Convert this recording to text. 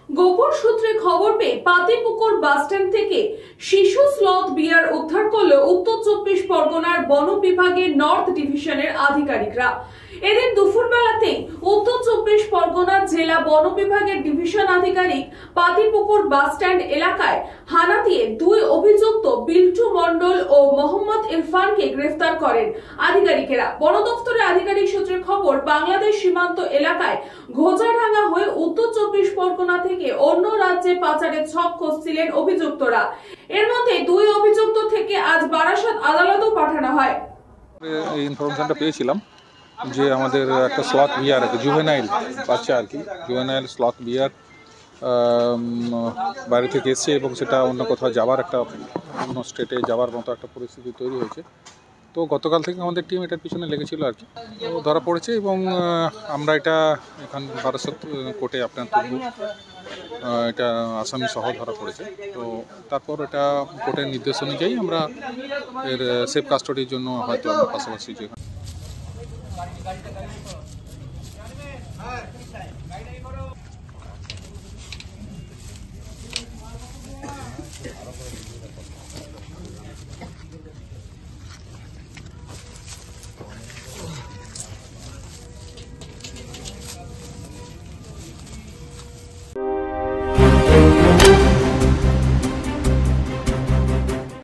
গোপন সূত্রে খবর পেয়ে পাতিপুকুর বাসস্ট্যান্ড থেকে শিশু স্লথ বিয়ার উদ্ধার করল উত্তর 24 পরগনার বন বিভাগের নর্থ ডিভিশনের আধিকারিকরা। এদিন দুপুরবেলাতেই উত্তর 24 পরগনা জেলা বন বিভাগের ডিভিশন আধিকারিক পাতিপুকুর বাসস্ট্যান্ড এলাকায় হানা দিয়ে দুই অভিযুক্ত বিল্টু মণ্ডল ও মোহাম্মদ ইরফানকে গ্রেফতার করেন আধিকারিকেরা। বন দপ্তরের আধিকারিক সূত্রে খবর, বাংলাদেশ সীমান্ত এলাকায় ঘোচাডাঙ্গা হয়ে উত্তর 24 পরগনা থেকে অন্য রাজ্যে পাচারের ছক কষছিলেন অভিযুক্তরা। এর মধ্যে দুই অভিযুক্ত থেকে আজ বারাসাত আদালতেও পাঠানো হয়। এই ইনফরমেশনটা পেয়েছিলাম যে আমাদের একটা স্লথ বিয়ার আছে, জুভেনাইল বাচ্চা আর কি, জুভেনাইল স্লথ বিয়ার বাইরে থেকে এসছে এবং সেটা অন্য কোথাও যাওয়ার একটা অন্য স্টেটে যাওয়ার মতো একটা পরিস্থিতি তৈরি হয়েছে। তো গতকাল থেকে আমাদের টিম এটার পিছনে লেগেছিল আর কি, তো ধরা পড়েছে এবং আমরা এটা এখান বারাসাত কোর্টে আপনার তুলব। এটা আসামি সহ ধরা পড়েছে, তো তারপর এটা কোর্টের নির্দেশ অনুযায়ী আমরা এর সেফ কাস্টডির জন্য হয়তো আমরা পাশাপাশি যে